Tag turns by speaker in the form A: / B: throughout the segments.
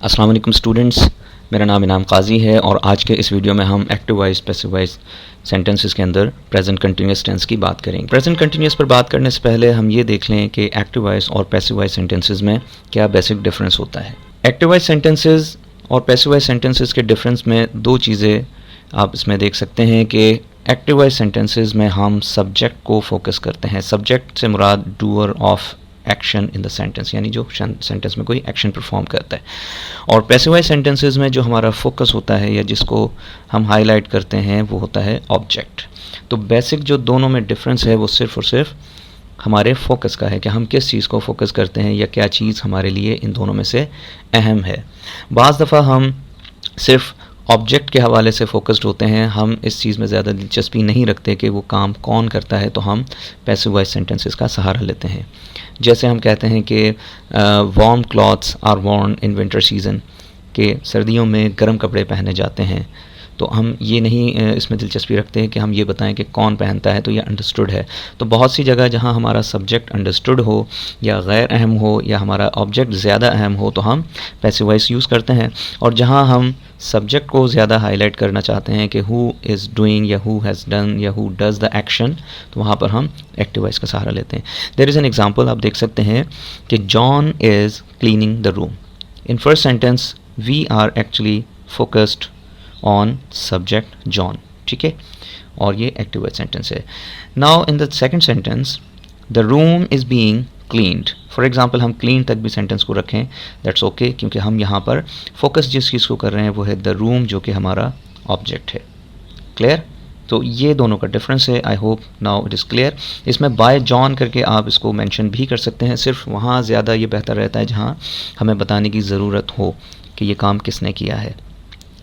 A: अस्सलाम वालेकुम स्टूडेंट्स, मेरा नाम इनाम काजी है और आज के इस वीडियो में हम active voice passive voice sentences के अंदर प्रेजेंट कंटिन्यूस टेंस की बात करेंगे। प्रेजेंट कंटिन्यूस पर बात करने से पहले हम ये देख लें कि एक्टिव वॉइस और पैसिव वॉइस सेंटेंसेस में क्या बेसिक डिफरेंस होता है। एक्टिव वॉइस सेंटेंसेस और पैसिव वॉइस सेंटेंसेस के डिफरेंस में दो चीज़ें आप इसमें देख सकते हैं कि एक्टिव वॉइस सेंटेंसेस में हम सब्जेक्ट को फोकस करते हैं। सब्जेक्ट से मुराद doer of action in the sentence, यानी जो सेंटेंस में कोई एक्शन परफॉर्म करता है। और पैसिव वॉइस सेंटेंसेस में जो हमारा फोकस होता है या जिसको हम हाईलाइट करते हैं वो होता है ऑब्जेक्ट। तो बेसिक जो दोनों में डिफरेंस है वो सिर्फ और सिर्फ हमारे फोकस का है कि हम किस चीज़ को फोकस करते हैं या क्या चीज़ हमारे लिए इन दोनों में से अहम है। बाज़ दफ़ा हम सिर्फ ऑब्जेक्ट के हवाले से फोकस्ड होते हैं, हम इस चीज़ में ज़्यादा दिलचस्पी नहीं रखते कि वो काम कौन करता है, तो हम पैसिव वॉइस सेंटेंसेस का सहारा लेते हैं। जैसे हम कहते हैं कि warm clothes are worn in winter season, कि सर्दियों में गर्म कपड़े पहने जाते हैं। तो हम ये नहीं इसमें दिलचस्पी रखते हैं कि हम ये बताएं कि कौन पहनता है, तो ये अंडरस्टूड है। तो बहुत सी जगह जहाँ हमारा सब्जेक्ट अंडरस्टूड हो या गैर अहम हो या हमारा ऑब्जेक्ट ज़्यादा अहम हो तो हम पैसिव वॉइस यूज़ करते हैं। और जहाँ हम सब्जेक्ट को ज़्यादा हाईलाइट करना चाहते हैं कि हु इज़ डूइंग या हु हैज़ डन या हु डज़ द एक्शन, तो वहाँ पर हम एक्टिव वॉइस का सहारा लेते हैं। देयर इज़ एन एग्जाम्पल, आप देख सकते हैं कि John is cleaning the room. In first sentence we are actually focused on subject John, ठीक है, और ये एक्टिव वॉइस सेंटेंस है। Now in the second sentence the room is being cleaned. For example हम क्लीन तक भी sentence को रखें, दैट्स ओके, क्योंकि हम यहाँ पर फोकस जिस चीज़ को कर रहे हैं वो है द रूम, जो कि हमारा ऑब्जेक्ट है। क्लियर? तो ये दोनों का डिफरेंस है। I hope now it is clear. इसमें बाय जॉन करके आप इसको मेंशन भी कर सकते हैं, सिर्फ वहाँ ज़्यादा ये बेहतर रहता है जहाँ हमें बताने की ज़रूरत हो कि ये काम किसने किया है,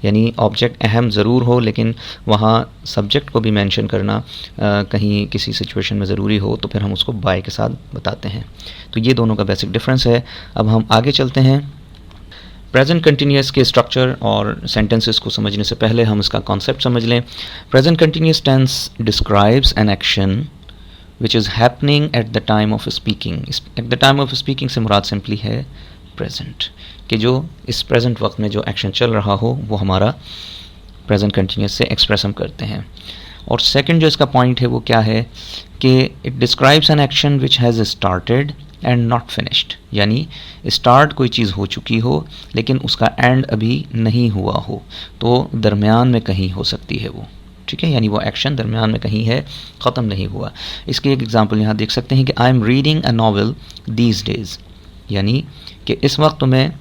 A: यानी ऑब्जेक्ट अहम ज़रूर हो लेकिन वहाँ सब्जेक्ट को भी मेंशन करना कहीं किसी सिचुएशन में ज़रूरी हो तो फिर हम उसको बाय के साथ बताते हैं। तो ये दोनों का बेसिक डिफरेंस है। अब हम आगे चलते हैं। प्रेजेंट कंटिन्यूस के स्ट्रक्चर और सेंटेंसेस को समझने से पहले हम इसका कॉन्सेप्ट समझ लें। Present continuous tense describes an action which is happening at the time of speaking. At the time of speaking से मुराद सिंपली है प्रेजेंट, कि जो इस प्रेजेंट वक्त में जो एक्शन चल रहा हो वो हमारा प्रेजेंट कंटिन्यूस से एक्सप्रेस हम करते हैं। और सेकंड जो इसका पॉइंट है वो क्या है कि it describes an action which has started and not finished, यानी स्टार्ट कोई चीज़ हो चुकी हो लेकिन उसका एंड अभी नहीं हुआ हो, तो दरमियान में कहीं हो सकती है वो, ठीक है, यानी वो एक्शन दरमियान में कहीं है, ख़त्म नहीं हुआ। इसकी एक एग्जांपल यहाँ देख सकते हैं कि I am reading a novel these days, यानी कि इस वक्त मैं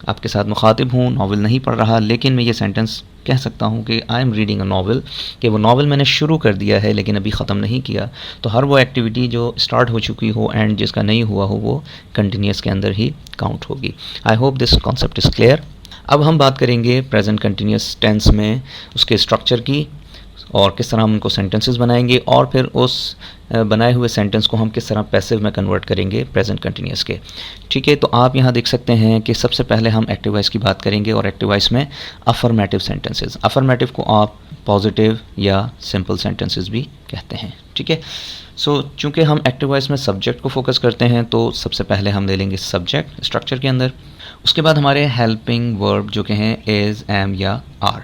A: आपके साथ मुखातिब हूँ, नावल नहीं पढ़ रहा, लेकिन मैं ये सेंटेंस कह सकता हूँ कि I am reading a novel, कि वो नावल मैंने शुरू कर दिया है लेकिन अभी ख़त्म नहीं किया। तो हर वो एक्टिविटी जो स्टार्ट हो चुकी हो एंड जिसका नहीं हुआ हो वो कंटिन्यूस के अंदर ही काउंट होगी। I hope this concept is clear. अब हम बात करेंगे प्रेजेंट कंटिन्यूस टेंस में उसके स्ट्रक्चर की और किस तरह हम उनको सेंटेंसेस बनाएंगे और फिर उस बनाए हुए सेंटेंस को हम किस तरह पैसिव में कन्वर्ट करेंगे प्रेजेंट कंटिन्यूस के, ठीक है। तो आप यहाँ देख सकते हैं कि सबसे पहले हम एक्टिव वॉइस की बात करेंगे और एक्टिव वॉइस में अफर्मेटिव सेंटेंसेस। अफर्मेटिव को आप पॉजिटिव या सिंपल सेंटेंसेस भी कहते हैं, ठीक है। सो चूँकि हम एक्टिव वॉइस में सब्जेक्ट को फोकस करते हैं तो सबसे पहले हम ले लेंगे सब्जेक्ट स्ट्रक्चर के अंदर। उसके बाद हमारे हेल्पिंग वर्ब जो कि हैं इज़, एम या आर,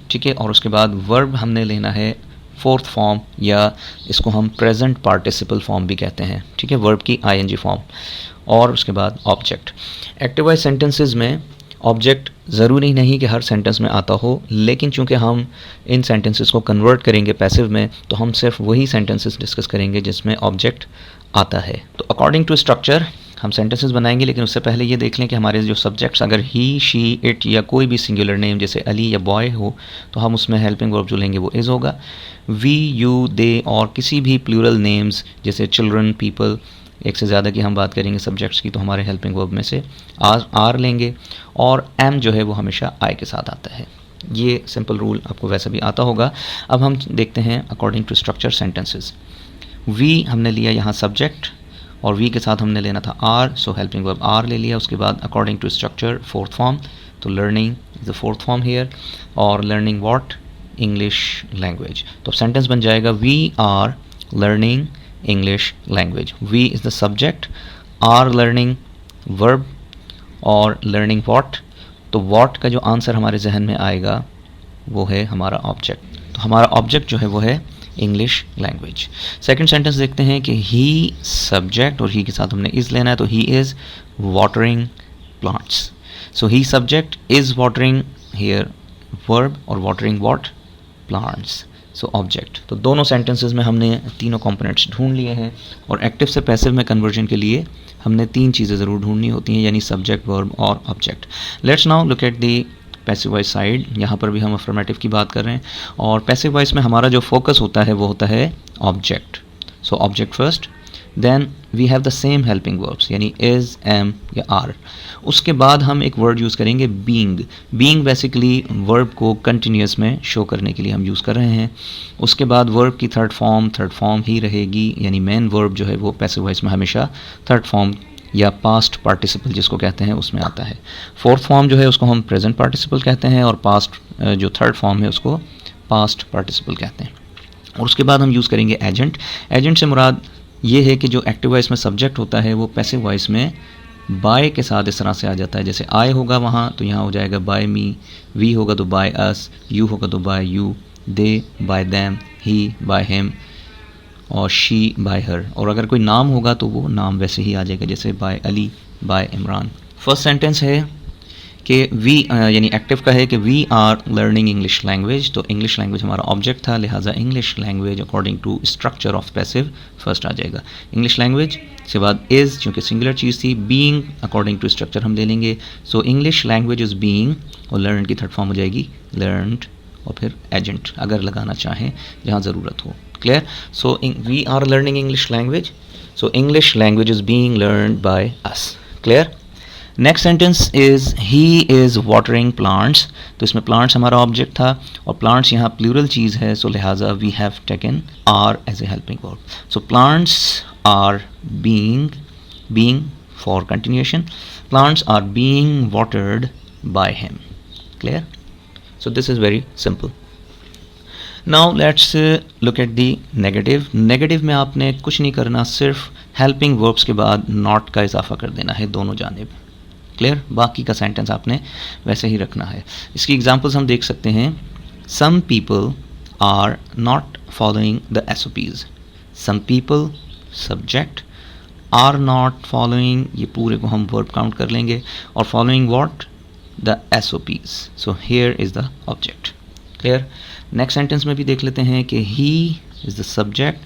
A: ठीक है। और उसके बाद वर्ब हमने लेना है फोर्थ फॉर्म या इसको हम प्रेजेंट पार्टिसिपल फॉर्म भी कहते हैं, ठीक है, वर्ब की आईएनजी फॉर्म। और उसके बाद ऑब्जेक्ट। एक्टिव वॉइस सेंटेंसेस में ऑब्जेक्ट ज़रूरी नहीं कि हर सेंटेंस में आता हो, लेकिन चूंकि हम इन सेंटेंसेस को कन्वर्ट करेंगे पैसिव में तो हम सिर्फ वही सेंटेंसेस डिस्कस करेंगे जिसमें ऑब्जेक्ट आता है। तो अकॉर्डिंग टू स्ट्रक्चर हम सेंटेंसेस बनाएंगे, लेकिन उससे पहले ये देख लें कि हमारे जो सब्जेक्ट्स अगर ही, शी, इट या कोई भी सिंगुलर नेम जैसे अली या बॉय हो तो हम उसमें हेल्पिंग वर्ब जो लेंगे वो इज़ होगा। वी, यू, दे और किसी भी प्लूरल नेम्स जैसे चिल्ड्रन, पीपल, एक से ज़्यादा की हम बात करेंगे सब्जेक्ट्स की, तो हमारे हेल्पिंग वर्ब में से आर लेंगे और एम जो है वो हमेशा आई के साथ आता है। ये सिंपल रूल आपको वैसे भी आता होगा। अब हम देखते हैं according to structure sentences. We हमने लिया यहाँ सब्जेक्ट और वी के साथ हमने लेना था are, so helping verb are ले लिया। उसके बाद according to structure fourth form, तो learning is the fourth form here और लर्निंग व्हाट, इंग्लिश लैंग्वेज। तो सेंटेंस बन जाएगा we are learning English language. We is the subject, are learning verb और लर्निंग व्हाट तो व्हाट का जो answer हमारे जहन में आएगा वो है हमारा ऑब्जेक्ट। तो हमारा ऑब्जेक्ट जो है वो है इंग्लिश लैंग्वेज। सेकंड सेंटेंस देखते हैं कि ही सब्जेक्ट और ही के साथ हमने इज़ लेना है, तो he is watering plants. So he subject is watering here verb और watering what plants, so object. तो दोनों सेंटेंसेस में हमने तीनों कंपोनेंट्स ढूंढ लिए हैं और एक्टिव से पैसिव में कन्वर्जन के लिए हमने तीन चीज़ें ज़रूर ढूंढनी होती हैं, यानी सब्जेक्ट, वर्ब और object. Let's now look at the passive voice side. यहाँ पर भी हम अफर्मेटिव की बात कर रहे हैं और पैसिव वॉइस में हमारा जो फोकस होता है वो होता है object. So object first, then we have the same helping verbs यानी इज़, एम या आर। उसके बाद हम एक वर्ड यूज़ करेंगे बीइंग। बीइंग बेसिकली वर्ब को कंटिन्यूस में शो करने के लिए हम यूज़ कर रहे हैं। उसके बाद वर्ब की थर्ड फॉर्म ही रहेगी, यानी मेन वर्ब जो है वो पैसिव वॉइस में हमेशा थर्ड फॉर्म या पास्ट पार्टिसिपल जिसको कहते हैं उसमें आता है। फोर्थ फॉर्म जो है उसको हम प्रेजेंट पार्टिसिपल कहते हैं और पास्ट जो थर्ड फॉर्म है उसको पास्ट पार्टिसिपल कहते हैं। और उसके बाद हम यूज़ करेंगे एजेंट। एजेंट से मुराद ये है कि जो एक्टिव वॉइस में सब्जेक्ट होता है वो पैसिव वॉइस में बाय के साथ इस तरह से आ जाता है, जैसे आई होगा वहाँ तो यहाँ हो जाएगा बाय मी, वी होगा तो बाय अस, यू होगा तो by you, they by them, he by him और शी बाय हर। और अगर कोई नाम होगा तो वो नाम वैसे ही आ जाएगा, जैसे by Ali, by Imran. First sentence है कि वी यानी एक्टिव का है कि we are learning English language. तो इंग्लिश लैंग्वेज हमारा ऑब्जेक्ट था, लिहाजा English language according to structure of passive first आ जाएगा। इंग्लिश लैंग्वेज के बाद इज़ चूँकि सिंगुलर चीज़ थी, बीइंग अकॉर्डिंग टू स्ट्रक्चर हम ले लेंगे। सो इंग्लिश लैंग्वेज इज़ बीइंग और लर्न की थर्ड फॉर्म हो जाएगी लर्नड और फिर एजेंट अगर लगाना चाहें जहाँ ज़रूरत हो। Clear? So we are learning English language, so English language is being learned by us. Clear? Next sentence is he is watering plants. तो इसमें प्लांट्स हमारा ऑब्जेक्ट था और प्लांट्स यहाँ प्लूरल चीज़ है, सो लिहाजा we have taken are as a helping verb. So plants are being for continuation, plants are being watered by him. Clear? So this is very simple. Now let's look at the negative. Negative में आपने कुछ नहीं करना, सिर्फ helping verbs के बाद not का इजाफा कर देना है दोनों जानिब। क्लियर? बाकी का सेंटेंस आपने वैसे ही रखना है। इसकी एग्जांपल्स हम देख सकते हैं। Some people are not following the SOPs। Some people subject, are not following, ये पूरे को हम वर्ब काउंट कर लेंगे और following what the SOPs। So here is the object. Clear? Next sentence में भी देख लेते हैं कि he is the subject,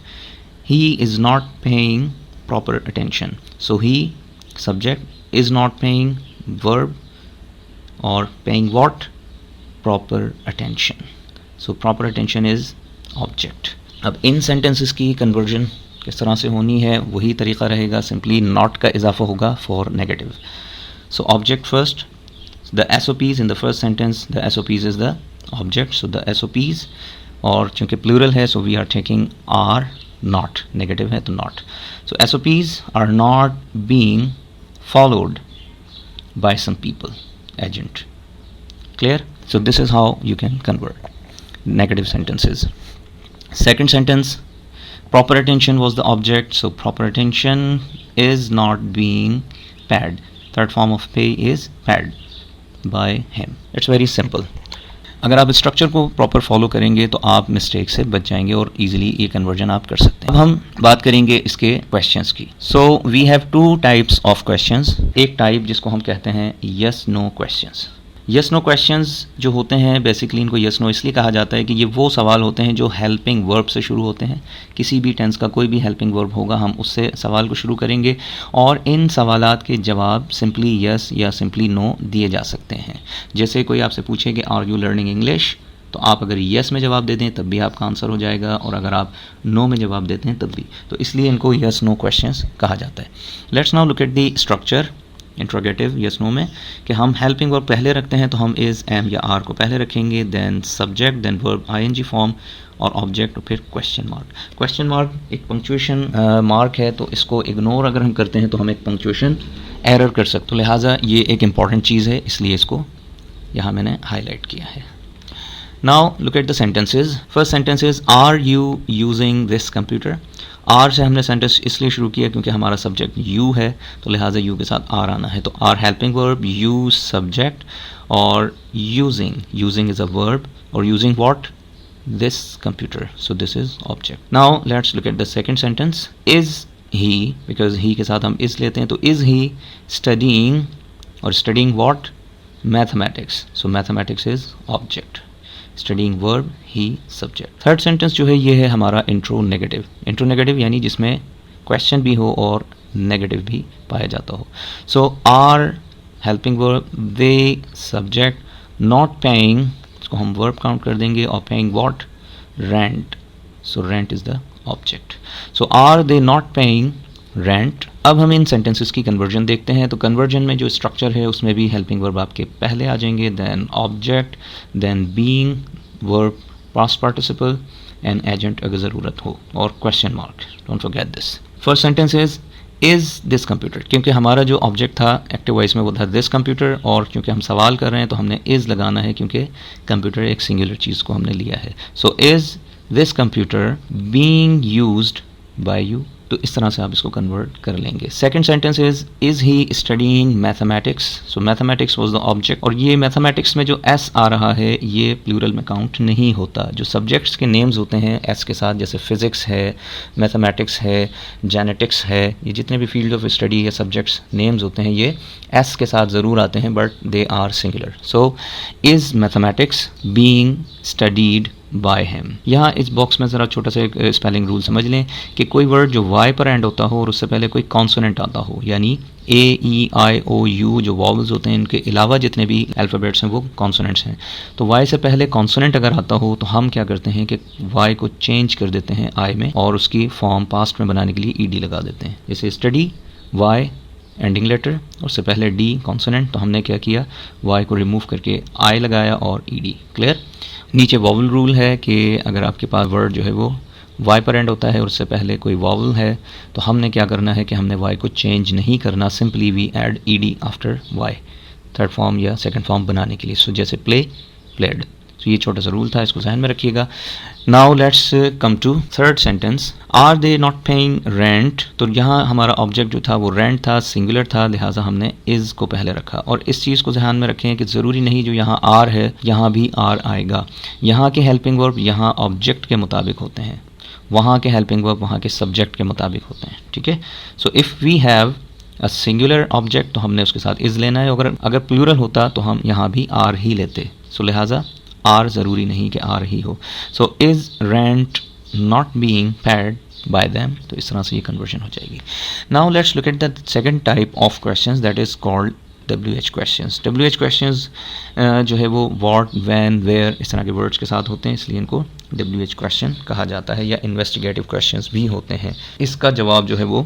A: he is not paying proper attention. So he subject is not paying verb और paying what? Proper attention. So proper attention is object. अब इन sentences की conversion किस तरह से होनी है वही तरीका रहेगा, simply not का इजाफा होगा for negative. So object first, the SOPs in the first sentence, the SOPs is the object, so the SOPs और चूँकि plural है so we are taking are not, negative है तो not. So SOPs are not being followed by some people, agent. Clear? So this is how you can convert negative sentences. Second sentence, proper attention was the object, so proper attention is not being paid. Third form of pay is paid by him. It's very simple. अगर आप structure को proper follow करेंगे तो आप mistake से बच जाएंगे और इजीली ये कन्वर्जन आप कर सकते हैं। अब हम बात करेंगे इसके क्वेश्चंस की। So we have two types of questions. एक टाइप जिसको हम कहते हैं yes no questions. Yes no questions जो होते हैं बेसिकली इनको यस नो इसलिए कहा जाता है कि ये वो सवाल होते हैं जो हेल्पिंग वर्ब से शुरू होते हैं। किसी भी टेंस का कोई भी हेल्पिंग वर्ब होगा हम उससे सवाल को शुरू करेंगे और इन सवालात के जवाब सिंपली यस या सिंपली नो दिए जा सकते हैं। जैसे कोई आपसे पूछे कि आर यू लर्निंग इंग्लिश, तो आप अगर यस में जवाब दे दें तब भी आपका आंसर हो जाएगा और अगर आप नो में जवाब देते हैं तब भी। तो इसलिए इनको यस नो क्वेश्चंस कहा जाता है। Let's now look at the structure interrogative yes no में कि हम हेल्पिंग वर्ब पहले रखते हैं तो हम इज़, एम या आर को पहले रखेंगे, then subject, then verb ING form और ऑब्जेक्ट और फिर क्वेश्चन मार्क। क्वेश्चन मार्क एक पंक्चुएशन मार्क है तो इसको इग्नोर अगर हम करते हैं तो हम एक पंक्चुएशन एरर कर सकते हो, लिहाजा ये एक इंपॉर्टेंट चीज़ है इसलिए इसको यहाँ मैंने हाईलाइट किया है। Now look at the sentences. First sentence is, are you using this computer? Are से हमने सेंटेंस इसलिए शुरू किया क्योंकि हमारा सब्जेक्ट यू है, तो लिहाजा यू के साथ आर आना है। तो are helping verb, you subject, और यूजिंग इज अ वर्ब, और using what, this computer, so this is object. Now let's look at the second sentence. Is he, because he के साथ हम is लेते हैं, तो is he studying, और studying what, mathematics, so mathematics is object. Studying verb, he subject. Third sentence जो है ये है हमारा intro negative यानी जिसमें question भी हो और negative भी पाया जाता हो। so are helping verb, they subject, not paying, इसको हम वर्ब काउंट कर देंगे, और paying what, rent, so rent is the object. So are they not paying rent. अब हम इन सेंटेंसेस की कन्वर्जन देखते हैं। तो कन्वर्जन में जो स्ट्रक्चर है उसमें भी हेल्पिंग वर्ब आपके पहले आ जाएंगे, then object, then being, verb past participle, and agent अगर ज़रूरत हो, और question mark, don't forget this. First sentence is this computer, क्योंकि हमारा जो ऑब्जेक्ट था एक्टिव वॉइस में वो था दिस कंप्यूटर, और क्योंकि हम सवाल कर रहे हैं तो हमने इज़ लगाना है क्योंकि कंप्यूटर एक सिंगुलर चीज़ को हमने लिया है। So is this computer being used by you, तो इस तरह से आप इसको कन्वर्ट कर लेंगे। Second sentence is he studying mathematics, so mathematics was the object, और ये मैथमेटिक्स में जो एस आ रहा है ये प्लूरल में काउंट नहीं होता। जो सब्जेक्ट्स के नेम्स होते हैं एस के साथ, जैसे फिजिक्स है, मैथमेटिक्स है, जेनेटिक्स है, ये जितने भी फील्ड ऑफ स्टडी या सब्जेक्ट्स नेम्स होते हैं ये एस के साथ ज़रूर आते हैं, but they are singular. So is mathematics being studied by him. यहाँ इस बॉक्स में ज़रा छोटा सा एक स्पेलिंग रूल समझ लें कि कोई वर्ड जो वाई पर एंड होता हो और उससे पहले कोई कॉन्सोनेंट आता हो, यानी ए, ई, आई, ओ, यू जो वॉवल्स होते हैं इनके अलावा जितने भी अल्फ़ाबेट्स हैं वो कॉन्सोनेंट्स हैं। तो वाई से पहले कॉन्सोनेंट अगर आता हो तो हम क्या करते हैं कि वाई को चेंज कर देते हैं आई में, और उसकी फॉर्म पास्ट में बनाने के लिए ई डी लगा देते हैं। जैसे स्टडी, वाई एंडिंग लेटर, उससे पहले डी कॉन्सोनेंट, तो हमने क्या किया, वाई को रिमूव करके आई लगाया और ई डी। क्लियर। नीचे वॉवल रूल है कि अगर आपके पास वर्ड जो है वो वाई पर एंड होता है और उससे पहले कोई वॉवल है तो हमने क्या करना है कि हमने वाई को चेंज नहीं करना, simply we add E D after Y, third form या सेकंड फॉर्म बनाने के लिए। सो जैसे प्ले, प्लेड। तो ये छोटा सा रूल था, इसको ध्यान में रखिएगा। Now let's come to third sentence, are they not paying rent. तो यहाँ हमारा ऑब्जेक्ट जो था वो रेंट था, सिंगुलर था, लिहाजा हमने इज़ को पहले रखा। और इस चीज़ को ध्यान में रखें कि ज़रूरी नहीं जो यहाँ आर है यहाँ भी आर आएगा। यहाँ के हेल्पिंग वर्ब यहाँ ऑब्जेक्ट के मुताबिक होते हैं, वहाँ के हेल्पिंग वर्ब वहाँ के सब्जेक्ट के मुताबिक होते हैं। ठीक है। So if we have a singular object तो हमने उसके साथ इज़ लेना है, अगर प्लूरल होता तो हम यहाँ भी आर ही लेते। सो लिहाजा आर ज़रूरी नहीं कि आर ही हो। So is rent not being paid by them, तो इस तरह से ये कन्वर्जन हो जाएगी। Now let's look at the second type of questions, that is called WH questions. WH questions जो है वो व्हाट, व्हेन, वेयर इस तरह के वर्ड्स के साथ होते हैं, इसलिए इनको WH क्वेश्चन कहा जाता है, या इन्वेस्टिगेटिव क्वेश्चंस भी होते हैं। इसका जवाब जो है वो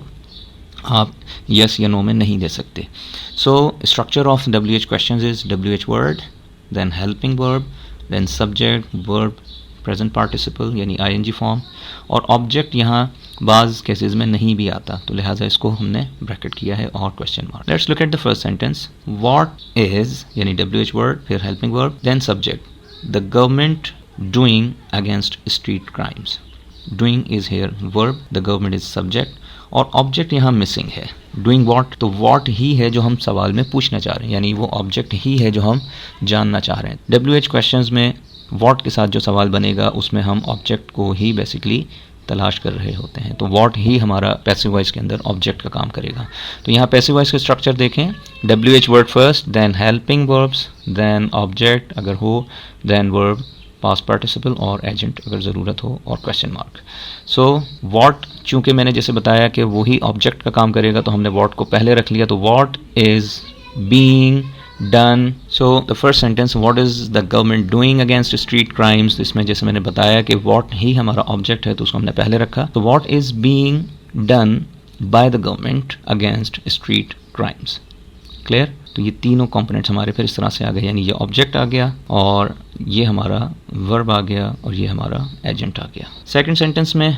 A: आप यस या नो में नहीं दे सकते। So structure of WH questions is WH word, then helping verb, then subject, verb, present participle यानी ING फॉर्म, और ऑब्जेक्ट यहाँ बाज़ केसेस में नहीं भी आता, तो लिहाजा इसको हमने ब्रैकेट किया है और question mark. Let's look at the first sentence, what is यानी WH वर्ड, फिर helping verb, then subject, the government doing against street crimes. Doing is here verb, the government is subject, और object यहाँ missing है। Doing what, तो what ही है जो हम सवाल में पूछना चाह रहे हैं, यानी वो ऑब्जेक्ट ही है जो हम जानना चाह रहे हैं। WH क्वेश्चंस में व्हाट के साथ जो सवाल बनेगा उसमें हम ऑब्जेक्ट को ही बेसिकली तलाश कर रहे होते हैं, तो व्हाट ही हमारा पैसिव वॉइस के अंदर ऑब्जेक्ट का काम करेगा। तो यहाँ पैसिव वॉइस का स्ट्रक्चर देखें, WH word first, then helping verbs, then object अगर हो, देन वर्ब, पास्ट पार्टिसिपल और एजेंट अगर ज़रूरत हो, और क्वेश्चन मार्क। सो व्हाट, चूँकि मैंने जैसे बताया कि वही ऑब्जेक्ट का काम करेगा तो हमने व्हाट को पहले रख लिया, तो what is being done. So the first sentence, what is the government doing against street crimes, इसमें जैसे मैंने बताया कि व्हाट ही हमारा ऑब्जेक्ट है तो उसको हमने पहले रखा। तो what is being done by the government against street crimes. Clear. तो ये तीनों कंपोनेंट्स हमारे फिर इस तरह से आ गए, यानी ये ऑब्जेक्ट आ गया और ये हमारा वर्ब आ गया और ये हमारा एजेंट आ गया। सेकंड सेंटेंस में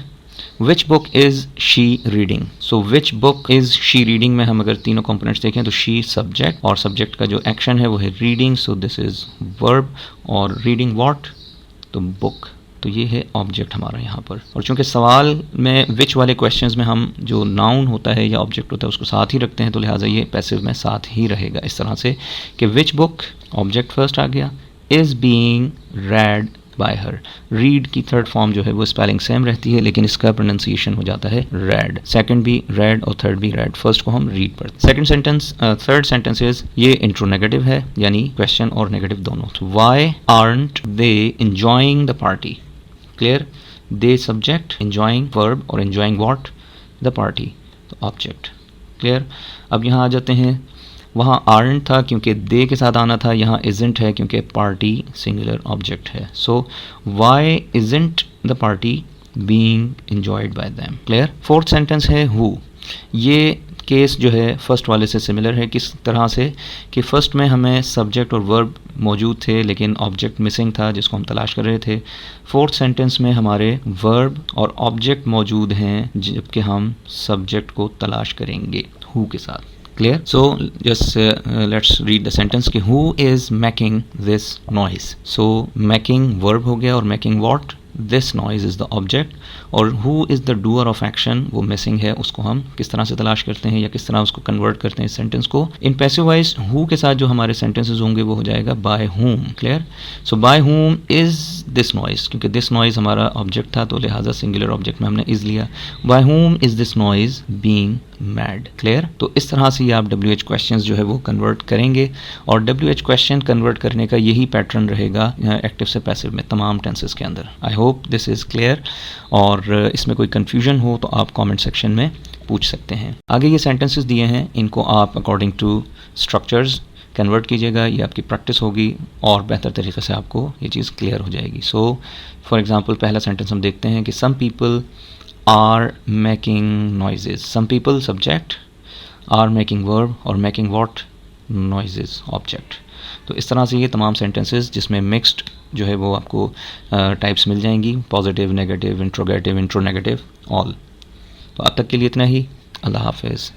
A: which book is she reading. So which book is she reading में हम अगर तीनों कंपोनेंट्स देखें तो शी सब्जेक्ट, और सब्जेक्ट का जो एक्शन है वो है reading, so this is verb, और रीडिंग व्हाट, तो बुक तो ये है ऑब्जेक्ट हमारा यहाँ पर। और चूंकि सवाल में विच वाले क्वेश्चंस में हम जो नाउन होता है या ऑब्जेक्ट होता है उसको साथ ही रखते हैं, तो लिहाजा ये पैसिव में साथ ही रहेगा इस तरह से कि विच बुक, ऑब्जेक्ट फर्स्ट आ गया, is being red bye her. Read की थर्ड फॉर्म जो है वो स्पेलिंग सेम रहती है, लेकिन इसका प्रोनाउंसिएशन हो जाता है रेड। सेकंड भी रेड और थर्ड भी रेड। फर्स्ट को हम रीड पढ़ते। Second sentence, third sentence is, ये इंट्रो नेगेटिव है, यानी क्वेश्चन और नेगेटिव दोनों। Why aren't they enjoying the party? Clear, they subject, enjoying verb, और एंजॉयिंग व्हाट? द पार्टी, तो ऑब्जेक्ट। क्लियर। अब यहाँ आ जाते हैं, वहाँ आरंट था क्योंकि दे के साथ आना था, यहाँ इजेंट है क्योंकि पार्टी सिंगुलर ऑब्जेक्ट है। So why isn't the party being enjoyed bye them? Clear. Fourth sentence है हु। ये केस जो है फर्स्ट वाले से सिमिलर है। किस तरह से कि फर्स्ट में हमें सब्जेक्ट और वर्ब मौजूद थे लेकिन ऑब्जेक्ट मिसिंग था जिसको हम तलाश कर रहे थे। फोर्थ सेंटेंस में हमारे वर्ब और ऑब्जेक्ट मौजूद हैं जबकि हम सब्जेक्ट को तलाश करेंगे हु के साथ। Clear? So just let's read the sentence कि who is making this noise? So making verb हो गया और making what? This noise is the object, और who is the doer of action वो missing है, उसको हम किस तरह से तलाश करते हैं या किस तरह उसको कन्वर्ट करते हैं इस सेंटेंस को। इन पैसिव वॉइस who के साथ जो हमारे सेंटेंसेस होंगे वो हो जाएगा by whom। Clear. So by whom is this noise, क्योंकि this noise हमारा ऑब्जेक्ट था तो लिहाजा सिंगुलर ऑब्जेक्ट में हमने is लिया। by whom is this noise being mad? Clear. तो इस तरह से आप WH क्वेश्चंस जो है वो कन्वर्ट करेंगे, और WH क्वेश्चन कन्वर्ट करने का यही पैटर्न रहेगा एक्टिव से पैसिव में तमाम टेंसेस के अंदर। I hope this is clear, और इसमें कोई कन्फ्यूजन हो तो आप कमेंट सेक्शन में पूछ सकते हैं। आगे ये सेंटेंसेस दिए हैं, इनको आप अकॉर्डिंग टू स्ट्रक्चर्स कन्वर्ट कीजिएगा, ये आपकी प्रैक्टिस होगी और बेहतर तरीके से आपको ये चीज़ क्लियर हो जाएगी। सो फॉर एग्जांपल पहला सेंटेंस हम देखते हैं कि some people are making noises. Some people subject, are making verb, और मेकिंग व्हाट? Noises object. तो इस तरह से ये तमाम सेंटेंसेस जिसमें मिक्स्ड जो है वो आपको टाइप्स मिल जाएंगी, positive, negative, interrogative, intro negative, all. तो अब तक के लिए इतना ही। अल्लाह हाफिज़।